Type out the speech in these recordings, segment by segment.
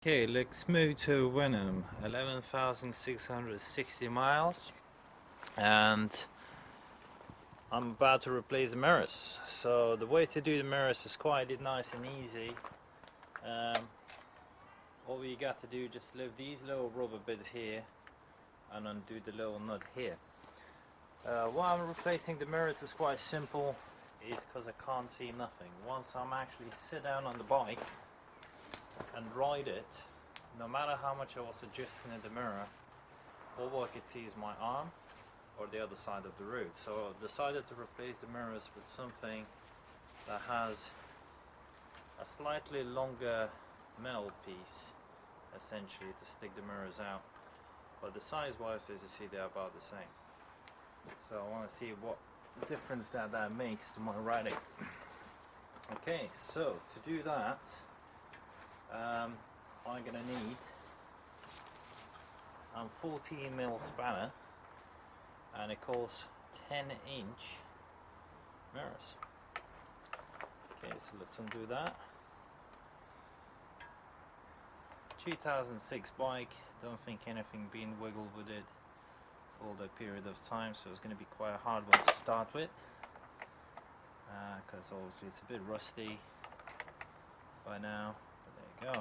Okay, Lexmoto Venom 11,660 miles, and I'm about to replace the mirrors. So the way to do the mirrors is quite nice and easy. All you got to do, just lift these little rubber bits here and undo the little nut here. Why I'm replacing the mirrors is quite simple, is because I can't see nothing. Once I'm actually sit down on the bike and ride it, no matter how much I was adjusting in the mirror, all I could see is my arm or the other side of the road. So I decided to replace the mirrors with something that has a slightly longer metal piece, essentially, to stick the mirrors out. But the size wise, as you see, they're about the same. So I want to see what difference that makes to my riding. Okay, so to do that, I'm gonna need a 14mm spanner, and it calls 10-inch mirrors. Okay, so let's undo that. 2006 bike, don't think anything being wiggled with it for that period of time, so it's going to be quite a hard one to start with, because obviously it's a bit rusty by now. But there you go.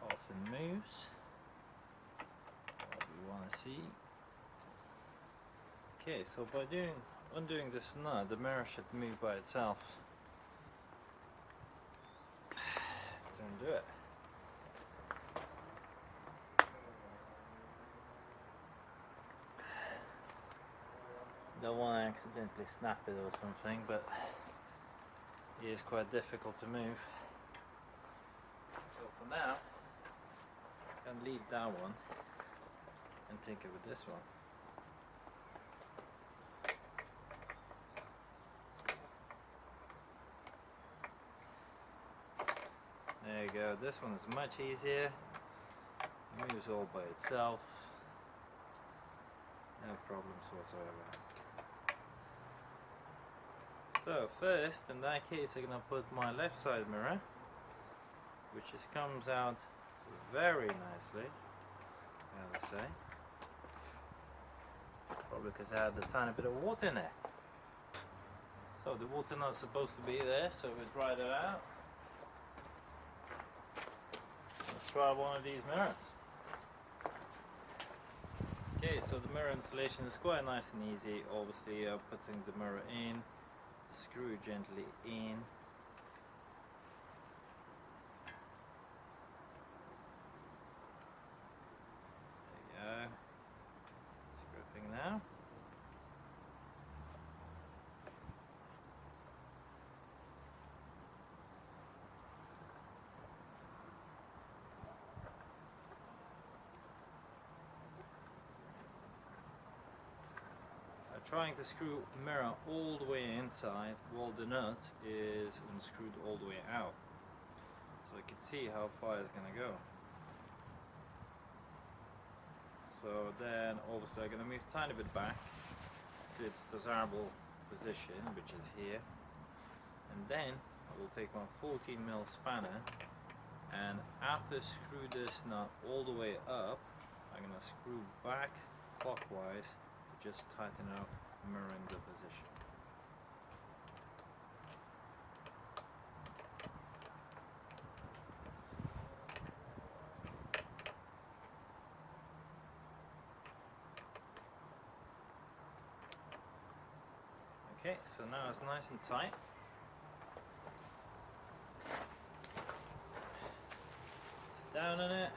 Off and moves. What we want to see. Okay, so by undoing this nut, the mirror should move by itself. To undo it. Don't want to accidentally snap it or something, but it is quite difficult to move. So for now, I can leave that one and tinker with this one. There you go, this one is much easier. It moves all by itself. No problems whatsoever. So first, in that case, I'm going to put my left side mirror, which just comes out very nicely, I gotta say. Probably because I had a tiny bit of water in there. So the water not supposed to be there, so we dry that out. Let's try one of these mirrors. Okay, so the mirror installation is quite nice and easy. Obviously, putting the mirror in, screw gently in. There you go. It's gripping now. Trying to screw mirror all the way inside while the nut is unscrewed all the way out, so I can see how far it's gonna go. So then obviously I'm gonna move a tiny bit back to its desirable position, which is here, and then I will take my 14mm spanner, and after screw this nut all the way up, I'm gonna screw back clockwise, just tighten up, mirroring the position. Okay, so now it's nice and tight. Sit down in it.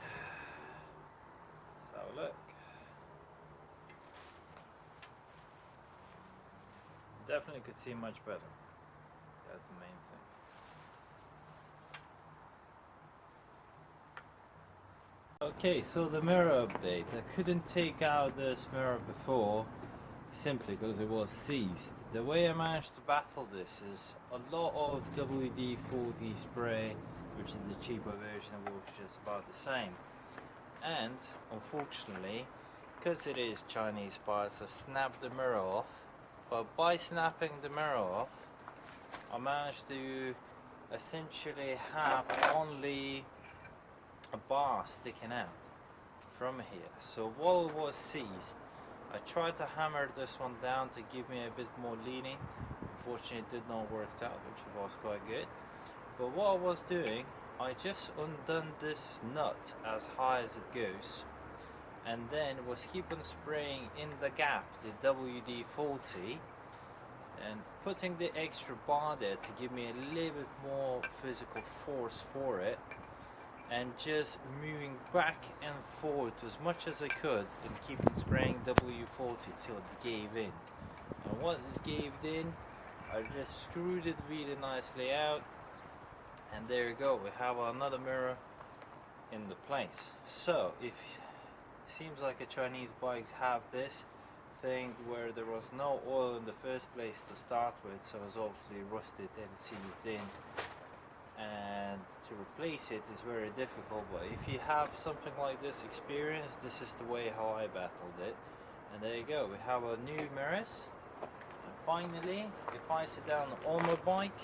Let's have a look. Definitely could see much better. That's the main thing. Okay, so the mirror update. I couldn't take out this mirror before simply because it was seized. The way I managed to battle this is a lot of WD-40 spray, which is the cheaper version, which is about the same. And unfortunately, because it is Chinese parts, I snapped the mirror off. But by snapping the mirror off, I managed to essentially have only a bar sticking out from here. So while it was seized, I tried to hammer this one down to give me a bit more leaning. Unfortunately it did not work out, which was quite good. But what I was doing, I just undone this nut as high as it goes, and then was keep on spraying in the gap the WD-40 and putting the extra bar there to give me a little bit more physical force for it, and just moving back and forward as much as I could and keep on spraying WD-40 till it gave in. And once it gave in, I just screwed it really nicely out, and there you go, we have another mirror in the place. So if seems like a Chinese bikes have this thing where there was no oil in the first place to start with, so it's obviously rusted and seized in, and to replace it is very difficult. But if you have something like this experience, this is the way how I battled it. And there you go, we have a new mirrors. And finally, if I sit down on my bike,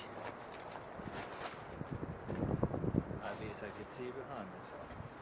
at least I can see behind myself.